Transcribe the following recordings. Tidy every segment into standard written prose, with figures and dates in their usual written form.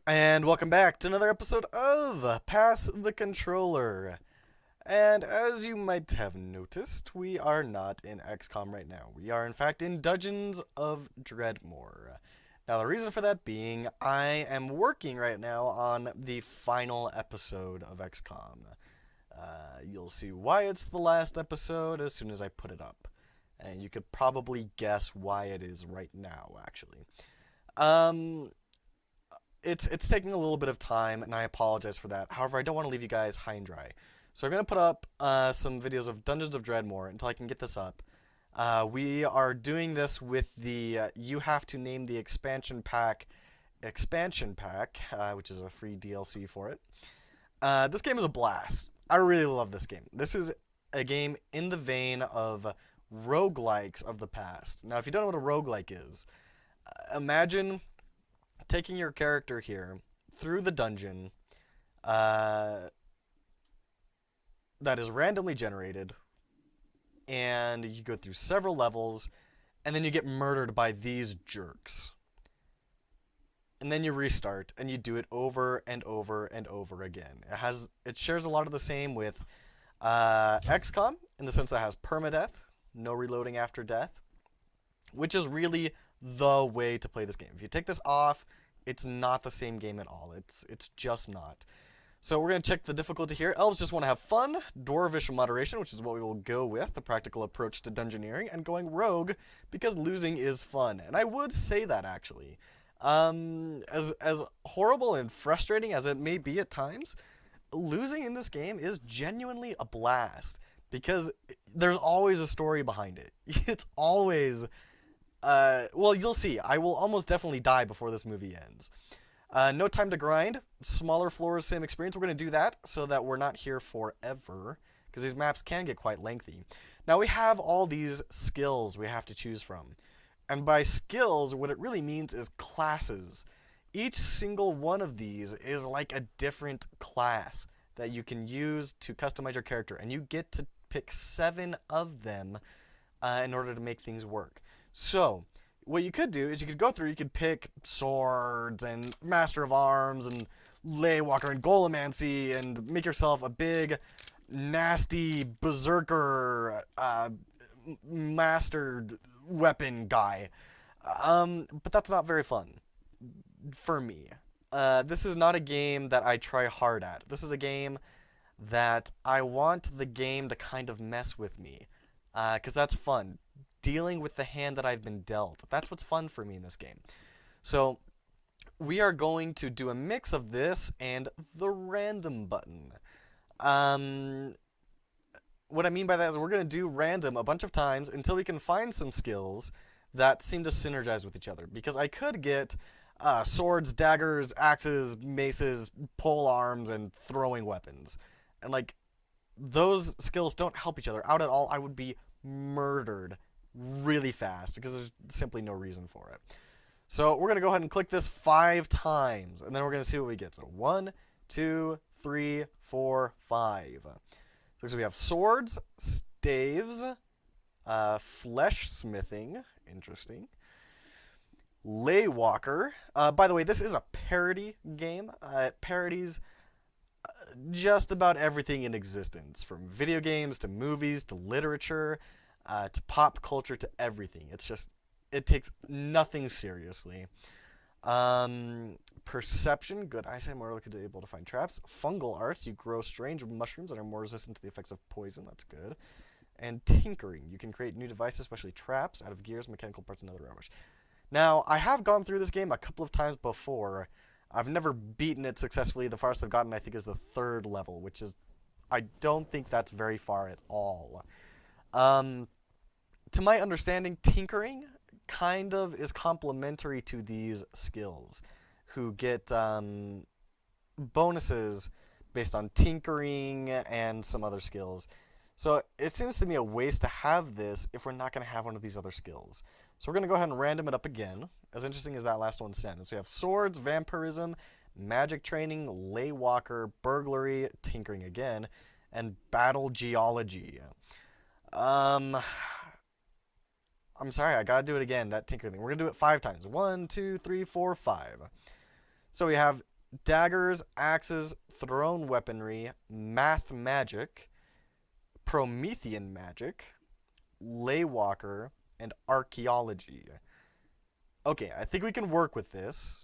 And welcome back to another episode of Pass the Controller. And as you might have noticed, we are not in XCOM right now. We are in fact in Dungeons of Dredmor. Now the reason for that being, I am working right now on the final episode of XCOM. You'll see why it's the last episode as soon as I put it up. And you could probably guess why it is right now, actually. It's taking a little bit of time, and I apologize for that. However, I don't want to leave you guys high and dry. So I'm going to put up some videos of Dungeons of Dredmor until I can get this up. We are doing this with the You Have to Name the expansion pack, which is a free DLC for it. This game is a blast. I really love this game. This is a game in the vein of roguelikes of the past. Now, if you don't know what a roguelike is, imagine taking your character here through the dungeon that is randomly generated, and you go through several levels, and then you get murdered by these jerks. And then you restart, and you do it over and over and over again. It shares a lot of the same with XCOM, in the sense that it has permadeath, no reloading after death, which is really the way to play this game. If you take this off, it's not the same game at all. It's just not. So we're going to check the difficulty here. Elves just want to have fun. Dwarvish moderation, which is what we will go with, the practical approach to dungeoneering, and going rogue because losing is fun. And I would say that, actually. As horrible and frustrating as it may be at times, losing in this game is genuinely a blast because there's always a story behind it. It's always... well, you'll see. I will almost definitely die before this movie ends. No time to grind. Smaller floors, same experience. We're going to do that so that we're not here forever, because these maps can get quite lengthy. Now, we have all these skills we have to choose from. And by skills, what it really means is classes. Each single one of these is like a different class that you can use to customize your character. And you get to pick 7 of them in order to make things work. So, what you could do is you could go through, you could pick swords and Master of Arms and Laywalker and Golomancy and make yourself a big, nasty berserker mastered weapon guy. But that's not very fun for me. This is not a game that I try hard at. This is a game that I want the game to kind of mess with me, because that's fun. Dealing with the hand that I've been dealt. That's what's fun for me in this game. So, we are going to do a mix of this and the random button. What I mean by that is we're going to do random a bunch of times until we can find some skills that seem to synergize with each other. Because I could get swords, daggers, axes, maces, pole arms, and throwing weapons. And, like, those skills don't help each other out at all. I would be murdered really fast because there's simply no reason for it. So we're going to go ahead and click this 5 times, and then we're going to see what we get. So 1, 2, 3, 4, 5. So we have swords, staves, flesh smithing, interesting, Laywalker. By the way, this is a parody game. It parodies just about everything in existence, from video games to movies to literature, to pop culture, to everything. It's just, it takes nothing seriously. Perception, good eyesight, more likely to be able to find traps. Fungal arts, you grow strange mushrooms that are more resistant to the effects of poison. That's good. And tinkering, you can create new devices, especially traps, out of gears, mechanical parts, and other rubbish. Now, I have gone through this game a couple of times before. I've never beaten it successfully. The farthest I've gotten, I think, is the 3rd level, which is, I don't think that's very far at all. To my understanding, tinkering kind of is complementary to these skills, who get bonuses based on tinkering and some other skills. So it seems to me a waste to have this if we're not going to have one of these other skills. So we're going to go ahead and random it up again, as interesting as that last one sounded. So we have swords, vampirism, magic training, Laywalker, burglary, tinkering again, and battle geology. I'm I'm sorry, I gotta do it again, that tinker thing. We're gonna do it 5 times. 1, 2, 3, 4, 5. So we have daggers, axes, thrown weaponry, math magic, Promethean magic, laywalker, and archaeology. Okay, I think we can work with this.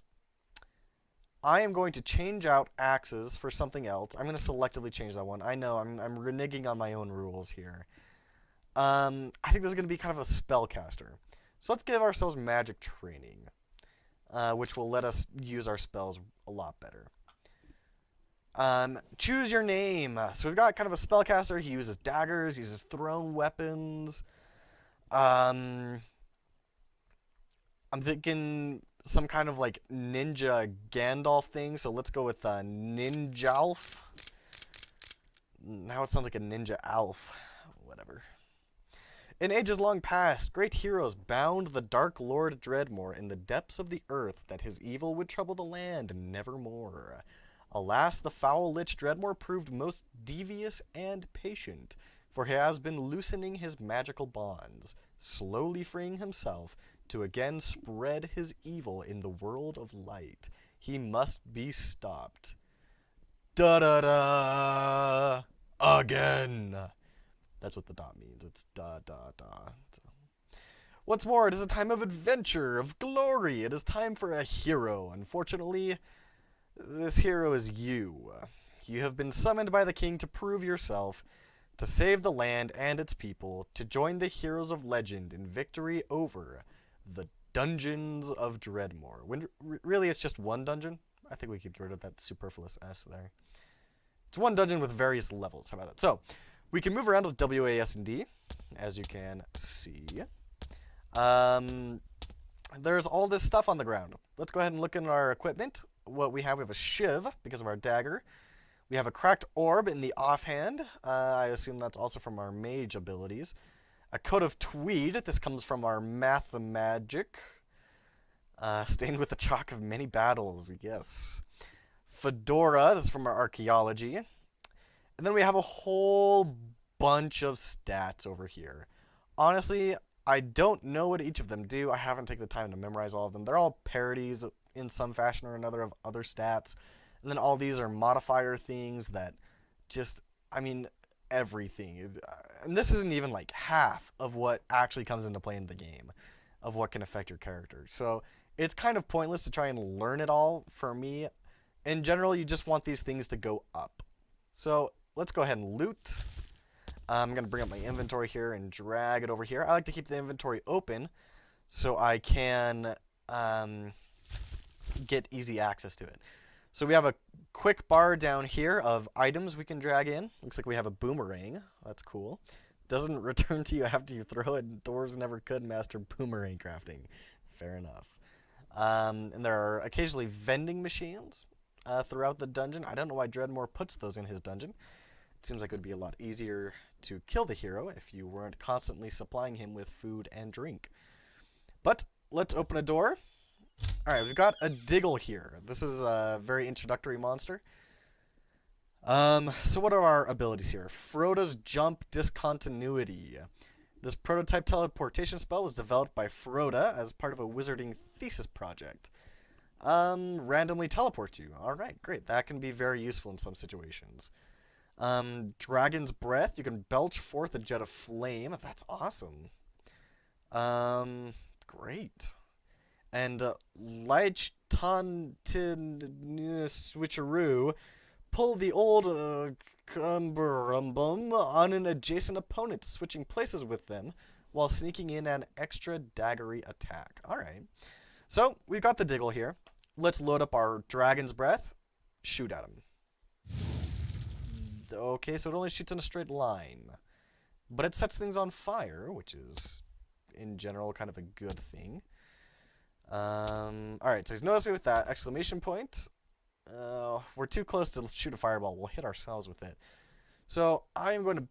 I am going to change out axes for something else. I'm going to selectively change that one. I know, I'm reneging on my own rules here. I think this is going to be kind of a spellcaster. So let's give ourselves magic training, which will let us use our spells a lot better. Choose your name. So we've got kind of a spellcaster. He uses daggers, he uses thrown weapons. I'm thinking some kind of like ninja Gandalf thing. So let's go with Ninjalf. Now it sounds like a ninja Alf. Whatever. In ages long past, great heroes bound the Dark Lord Dredmor in the depths of the earth that his evil would trouble the land nevermore. Alas, the foul lich Dredmor proved most devious and patient, for he has been loosening his magical bonds, slowly freeing himself to again spread his evil in the world of light. He must be stopped. Da-da-da! Again! That's what the dot means. It's da-da-da. So. What's more, it is a time of adventure, of glory. It is time for a hero. Unfortunately, this hero is you. You have been summoned by the king to prove yourself, to save the land and its people, to join the heroes of legend in victory over the dungeons of Dredmor. When really, it's just one dungeon. I think we could get rid of that superfluous S there. It's one dungeon with various levels. How about that? So, we can move around with W, A, S, and D, as you can see. There's all this stuff on the ground. Let's go ahead and look in our equipment. What we have a shiv, because of our dagger. We have a cracked orb in the offhand. I assume that's also from our mage abilities. A coat of tweed. This comes from our math magic. Stained with the chalk of many battles. Yes. Fedora. This is from our archaeology. And then we have a whole bunch of stats over here. Honestly, I don't know what each of them do. I haven't taken the time to memorize all of them. They're all parodies in some fashion or another of other stats. And then all these are modifier things that just, I mean, everything. And this isn't even like half of what actually comes into play in the game, of what can affect your character. So it's kind of pointless to try and learn it all for me. In general, you just want these things to go up. So let's go ahead and loot. I'm going to bring up my inventory here and drag it over here. I like to keep the inventory open so I can get easy access to it. So we have a quick bar down here of items we can drag in. Looks like we have a boomerang. That's cool. Doesn't return to you after you throw it. Dwarves never could master boomerang crafting. Fair enough. And there are occasionally vending machines throughout the dungeon. I don't know why Dredmor puts those in his dungeon. It seems like it would be a lot easier to kill the hero if you weren't constantly supplying him with food and drink. But let's open a door. Alright, we've got a Diggle here. This is a very introductory monster. So what are our abilities here? Froda's Jump Discontinuity. This prototype teleportation spell was developed by Froda as part of a wizarding thesis project. Randomly teleports you. Alright, great. That can be very useful in some situations. Dragon's Breath. You can belch forth a jet of flame. That's awesome. Great. And Leichton Switcheroo. Pull the old Cumberumbum on an adjacent opponent, switching places with them while sneaking in an extra daggery attack. Alright. So, we've got the Diggle here. Let's load up our Dragon's Breath. Shoot at him. Okay, so it only shoots in a straight line. But it sets things on fire, which is, in general, kind of a good thing. Alright, so he's noticed me with that. Exclamation point. We're too close to shoot a fireball. We'll hit ourselves with it. So, I'm going to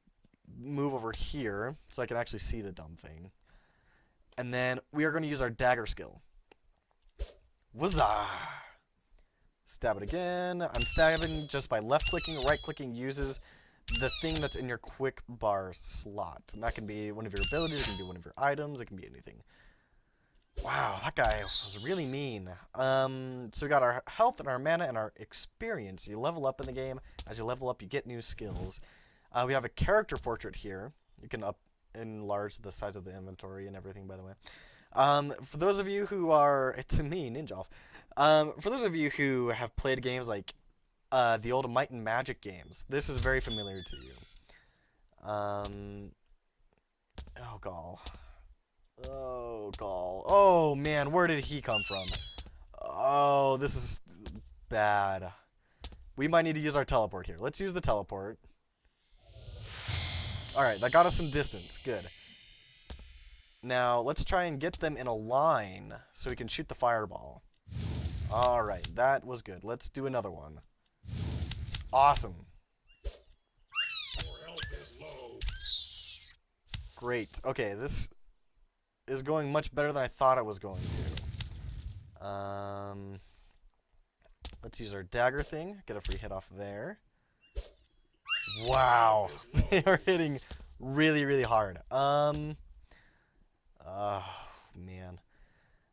move over here so I can actually see the dumb thing. And then we are going to use our dagger skill. Wazah! Stab it again. I'm stabbing just by left-clicking. Right-clicking uses the thing that's in your quick bar slot. And that can be one of your abilities, it can be one of your items, it can be anything. Wow, that guy was really mean. So we got our health and our mana and our experience. You level up in the game. As you level up, you get new skills. We have a character portrait here. You can enlarge the size of the inventory and everything, by the way. For those of you who are... It's me, Ninja. For those of you who have played games like the old Might and Magic games, this is very familiar to you. Oh, gall. Oh, gall. Oh, man, where did he come from? Oh, this is bad. We might need to use our teleport here. Let's use the teleport. Alright, that got us some distance. Good. Now, let's try and get them in a line so we can shoot the fireball. Alright, that was good. Let's do another one. Awesome. Great. Okay, this is going much better than I thought it was going to. Let's use our dagger thing. Get a free hit off there. Wow. They are hitting really, really hard. Oh, man.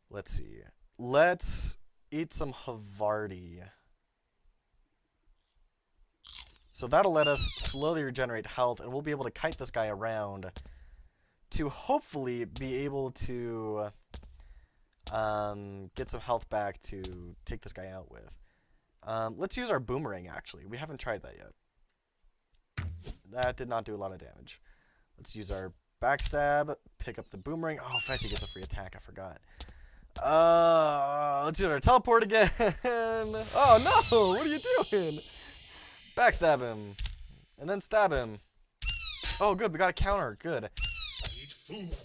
Let's see. Let's eat some Havarti. So that'll let us slowly regenerate health, and we'll be able to kite this guy around to hopefully be able to get some health back to take this guy out with. Let's use our boomerang, actually. We haven't tried that yet. That did not do a lot of damage. Let's use our backstab, pick up the boomerang. Oh, Fetchy gets a free attack, I forgot. Let's use our teleport again. Oh, no! What are you doing? Backstab him. And then stab him. Oh, good. We got a counter. Good.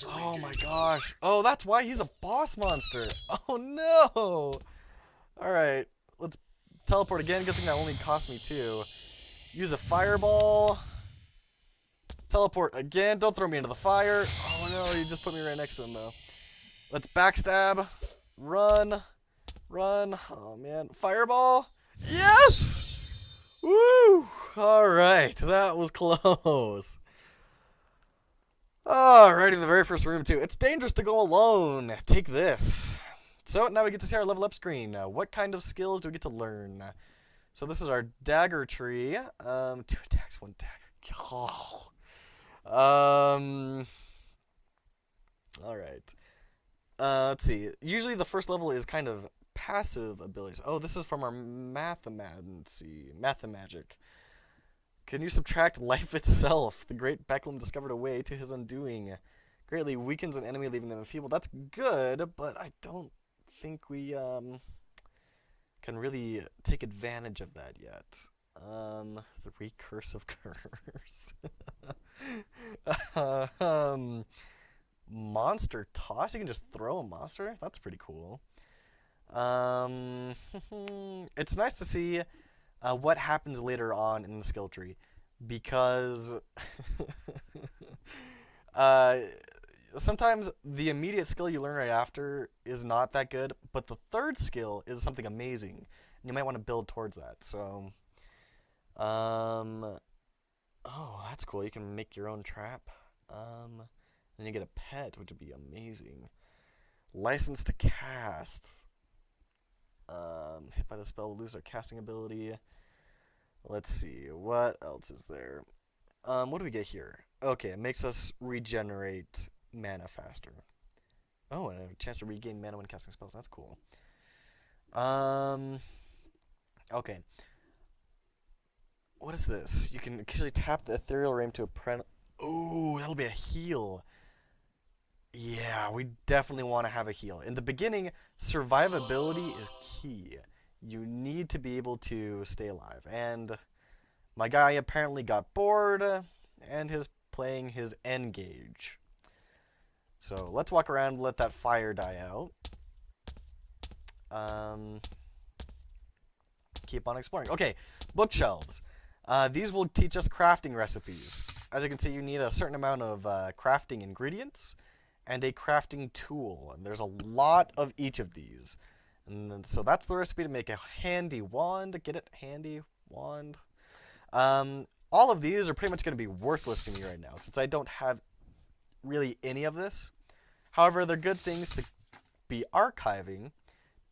Oh, my gosh. Oh, that's why he's a boss monster. Oh, no. All right. Let's teleport again. Good thing that only cost me 2. Use a fireball. Teleport again. Don't throw me into the fire. Oh, no. You just put me right next to him, though. Let's backstab. Run. Run. Oh, man. Fireball. Yes! Woo! Alright, that was close. Alrighty, the very first room, too. It's dangerous to go alone. Take this. So, now we get to see our level up screen. What kind of skills do we get to learn? So, this is our dagger tree. 2 attacks, 1 dagger. Oh. Alright. Let's see. Usually the first level is kind of passive abilities. Oh, this is from our Mathemagic. Can you subtract life itself? The great Becklem discovered a way to his undoing. Greatly weakens an enemy, leaving them enfeebled. That's good, but I don't think we can really take advantage of that yet. The recursive curse. Monster toss? You can just throw a monster? That's pretty cool. It's nice to see what happens later on in the skill tree, because sometimes the immediate skill you learn right after is not that good, but the third skill is something amazing, and you might want to build towards that. So, oh, that's cool. You can make your own trap. Then you get a pet, which would be amazing. License to cast. Hit by the spell will lose their casting ability. Let's see, what else is there? What do we get here? Okay, it makes us regenerate mana faster. Oh, and a chance to regain mana when casting spells. That's cool. Okay. What is this? You can occasionally tap the ethereal ram to a Oh, that'll be a heal. Yeah, we definitely want to have a heal. In the beginning, survivability is key. You need to be able to stay alive. And my guy apparently got bored and is playing his N-Gauge. So let's walk around and let that fire die out. Keep on exploring. Okay, bookshelves. These will teach us crafting recipes. As you can see, you need a certain amount of crafting ingredients and a crafting tool. And there's a lot of each of these. And then, so that's the recipe to make a handy wand. Get it? Handy wand. all of these are pretty much going to be worthless to me right now, since I don't have really any of this. However, they're good things to be archiving,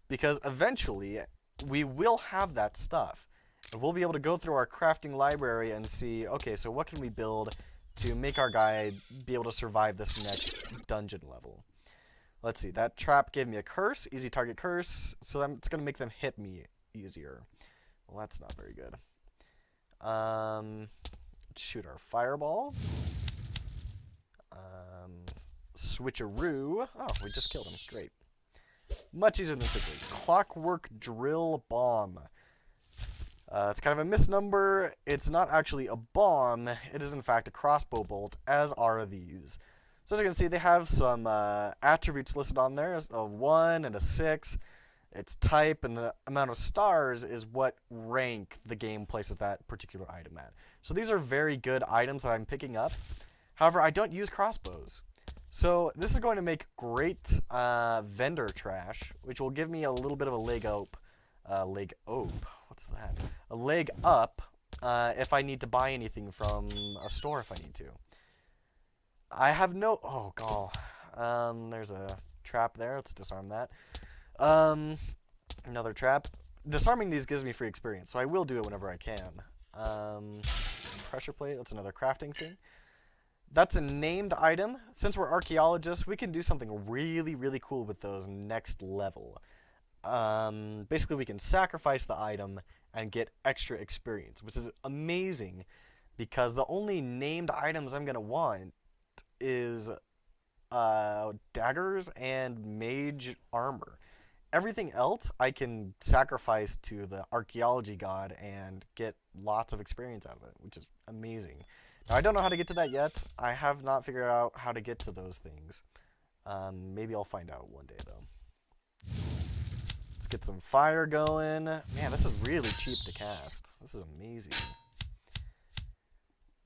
because eventually we will have that stuff. And we'll be able to go through our crafting library and see, okay, so what can we build to make our guy be able to survive this next dungeon level. Let's see, that trap gave me a curse, easy target curse, so it's going to make them hit me easier. Well, that's not very good. Shoot our fireball. Switcheroo. Oh, we just killed him. Great. Much easier than simply. Clockwork drill bomb. It's kind of a misnomer. It's not actually a bomb. It is, in fact, a crossbow bolt, as are these. So as you can see, they have some attributes listed on there. A 1 and a 6. Its type and the amount of stars is what rank the game places that particular item at. So these are very good items that I'm picking up. However, I don't use crossbows. So this is going to make great vendor trash, which will give me a little bit of a leg up. What's that? A leg up if I need to buy anything from a store if I need to. I have no... Oh, gall. There's a trap there. Let's disarm that. Another trap. Disarming these gives me free experience, so I will do it whenever I can. Pressure plate. That's another crafting thing. That's a named item. Since we're archaeologists, we can do something really, really cool with those next level. Basically, we can sacrifice the item and get extra experience, which is amazing because the only named items I'm going to want is daggers and mage armor. Everything else I can sacrifice to the archaeology god and get lots of experience out of it, which is amazing. Now, I don't know how to get to that yet. I have not figured out how to get to those things. Maybe I'll find out one day, though. Let's get some fire going. Man, this is really cheap to cast. This is amazing.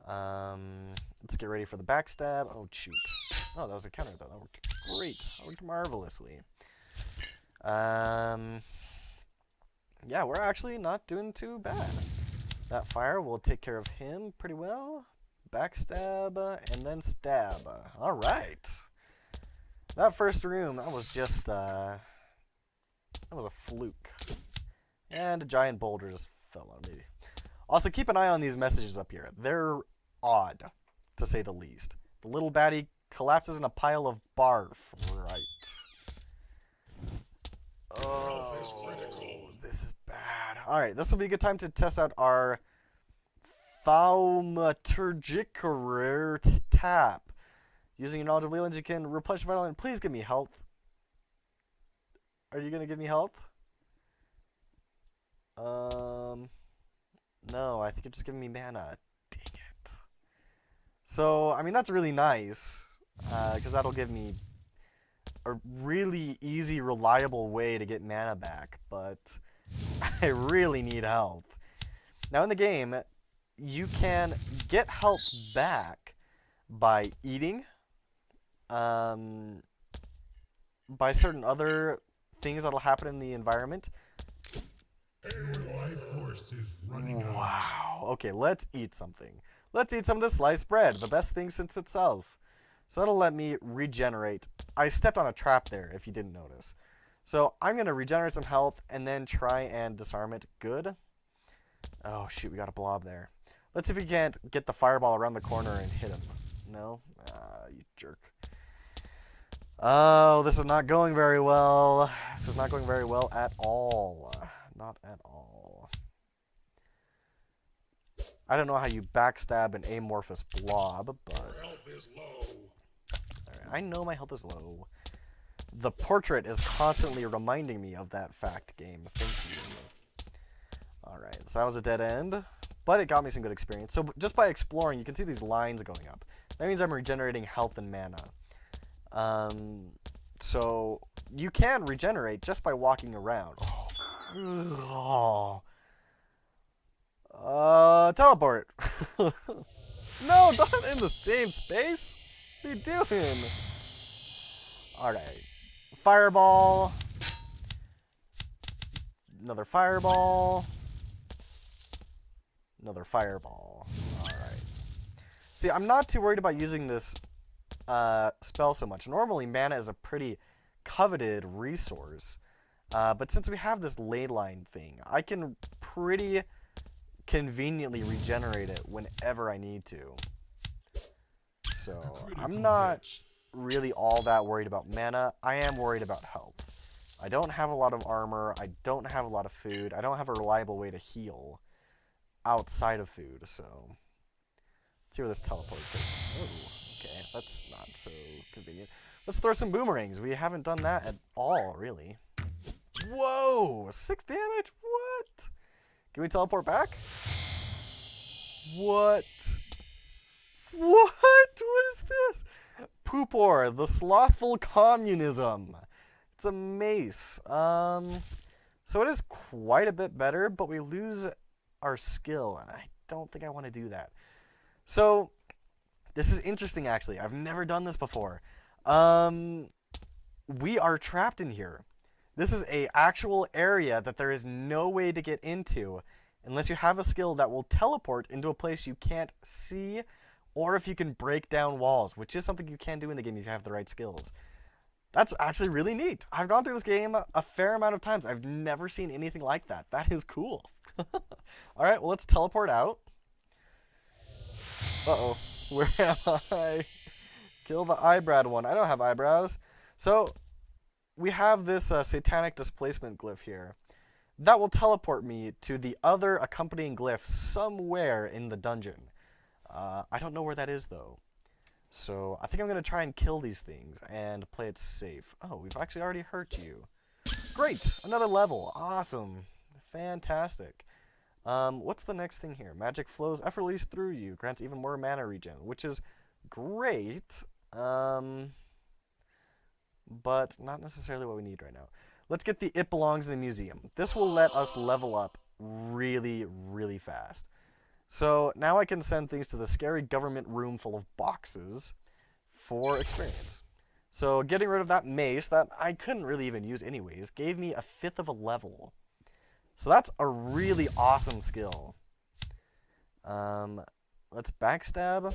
Let's get ready for the backstab. Oh, shoot. Oh, that was a counter, though. That worked great. That worked marvelously. Yeah, we're actually not doing too bad. That fire will take care of him pretty well. Backstab, and then stab. Alright. That first room, that was just, that was a fluke. And a giant boulder just fell on me. Also, keep an eye on these messages up here. They're odd, to say the least. The little baddie collapses in a pile of barf. Right. Oh, this is bad. Alright, this will be a good time to test out our Thaumaturgic Rare Tap. Using your knowledge of Lelands, you can replenish vital and please give me health. Are you gonna give me health? No, I think you're just giving me mana. Dang it. So, I mean, that's really nice, because that'll give me a really easy, reliable way to get mana back, but I really need health. Now, in the game, you can get health back by eating, by certain other things that'll happen in the environment. Your life force is running out. Wow. Okay, let's eat something. Let's eat some of this sliced bread, the best thing since itself. So that'll let me regenerate. I stepped on a trap there, if you didn't notice. So I'm going to regenerate some health and then try and disarm it. Good. Oh, shoot, we got a blob there. Let's see if we can't get the fireball around the corner and hit him. No? You jerk. Oh, this is not going very well. This is not going very well at all. Not at all. I don't know how you backstab an amorphous blob, but... Your health is low. Right, I know my health is low. The portrait is constantly reminding me of that fact, game. Thank you. Alright, so that was a dead end. But it got me some good experience. So just by exploring, you can see these lines going up. That means I'm regenerating health and mana. So you can regenerate just by walking around. Oh. Teleport. No, not in the same space. What are you doing? Alright. Fireball. Another fireball. Another fireball. See, I'm not too worried about using this spell so much. Normally, mana is a pretty coveted resource. But since we have this ley line thing, I can pretty conveniently regenerate it whenever I need to. So I'm not really all that worried about mana. I am worried about health. I don't have a lot of armor. I don't have a lot of food. I don't have a reliable way to heal outside of food. So let's see where this teleport takes us. Oh, okay, that's not so convenient. Let's throw some boomerangs. We haven't done that at all, really. Whoa! 6 damage? What? Can we teleport back? What? What? What is this? Poopor, the slothful communism. It's a mace. So it is quite a bit better, but we lose our skill, and I don't think I want to do that. So this is interesting, actually. I've never done this before. We are trapped in here. This is a actual area that there is no way to get into unless you have a skill that will teleport into a place you can't see, or if you can break down walls, which is something you can do in the game if you have the right skills. That's actually really neat. I've gone through this game a fair amount of times. I've never seen anything like that. That is cool. All right, well, let's teleport out. Uh-oh. Where am I? Kill the eyebrowed one. I don't have eyebrows. So we have this satanic displacement glyph here. That will teleport me to the other accompanying glyph somewhere in the dungeon. I don't know where that is, though. So I think I'm going to try and kill these things and play it safe. Oh, we've actually already hurt you. Great! Another level. Awesome. Fantastic. What's the next thing here? Magic flows effortlessly through you. Grants even more mana regen, which is great. But not necessarily what we need right now. Let's get the It Belongs in the Museum. This will let us level up really, really fast. So now I can send things to the scary government room full of boxes for experience. So getting rid of that mace that I couldn't really even use anyways gave me 1/5 of a level. So that's a really awesome skill. Let's backstab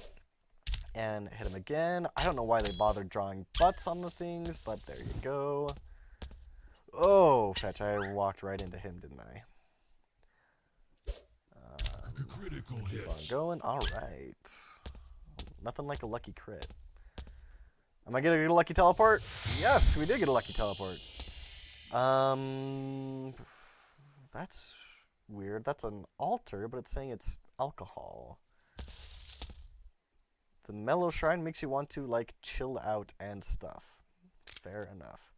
and hit him again. I don't know why they bothered drawing butts on the things, but there you go. Oh, fetch. I walked right into him, didn't I? Critical Keep hit. on going. All right. Nothing like a lucky crit. Am I going to get a lucky teleport? Yes, we did get a lucky teleport. That's weird. That's an altar, but it's saying it's alcohol. The mellow shrine makes you want to, like, chill out and stuff. Fair enough.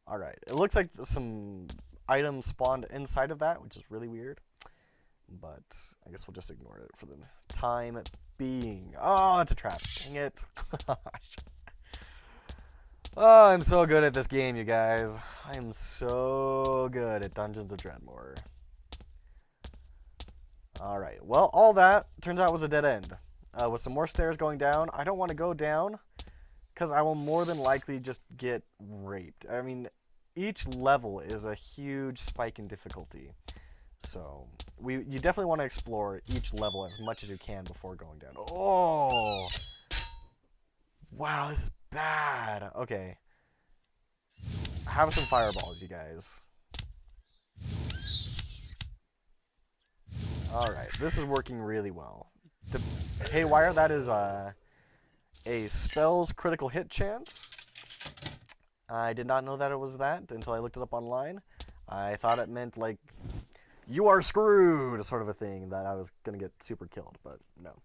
Alright. It looks like some items spawned inside of that, which is really weird. But I guess we'll just ignore it for the time being. Oh, that's a trap. Dang it. Oh, I'm so good at this game, you guys. I am so good at Dungeons of Dredmor. Alright, well, all that turns out was a dead end. With some more stairs going down, I don't want to go down because I will more than likely just get raped. I mean, each level is a huge spike in difficulty. So, you definitely want to explore each level as much as you can before going down. Oh! Wow, this is bad. Okay. Have some fireballs, you guys. Alright, this is working really well. Haywire, that is a spell's critical hit chance. I did not know that it was that until I looked it up online. I thought it meant, like, you are screwed, sort of a thing, that I was going to get super killed, but no.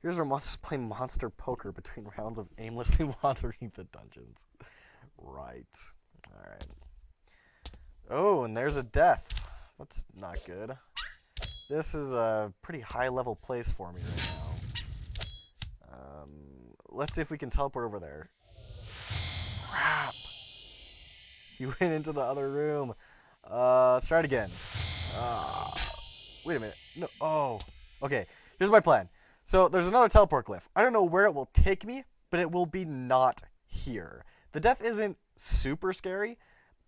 Here's where monsters play monster poker between rounds of aimlessly wandering the dungeons. Right. Alright. Oh, and there's a death. That's not good. This is a pretty high-level place for me right now. Let's see if we can teleport over there. Crap! You went into the other room. Let's try it again. Wait a minute. No. Oh. Okay. Here's my plan. So there's another teleport glyph. I don't know where it will take me, but it will be not here. The death isn't super scary,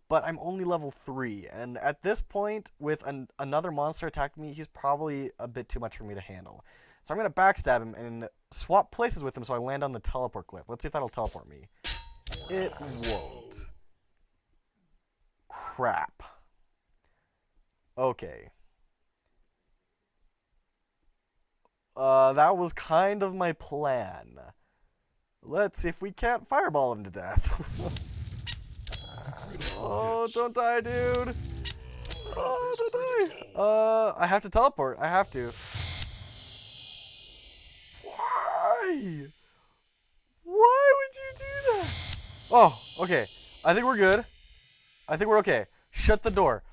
but I'm only level 3. And at this point, with another monster attacking me, he's probably a bit too much for me to handle. So I'm going to backstab him and swap places with him so I land on the teleport cliff. Let's see if that'll teleport me. It won't. Crap. Okay. That was kind of my plan. Let's see if we can't fireball him to death. Oh, don't die, dude. Oh, don't die. I have to teleport. I have to. Why? Why would you do that? Oh, okay. I think we're good. I think we're okay. Shut the door.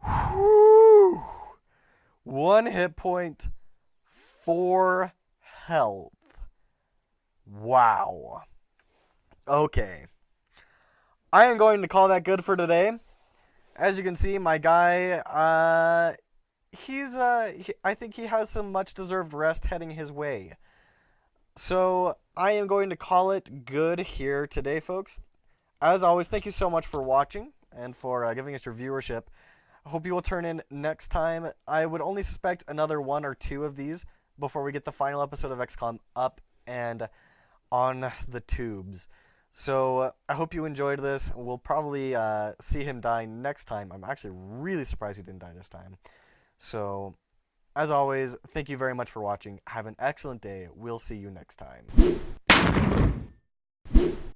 Whew. 1 hit point, 4 health. Wow. Okay. I am going to call that good for today. As you can see, my guy, I think he has some much deserved rest heading his way. So I am going to call it good here today, folks. As always, thank you so much for watching and for giving us your viewership. I hope you will turn in next time. I would only suspect another 1 or 2 of these before we get the final episode of XCOM up and on the tubes. So I hope you enjoyed this. We'll probably see him die next time. I'm actually really surprised he didn't die this time. So, as always, thank you very much for watching. Have an excellent day. We'll see you next time.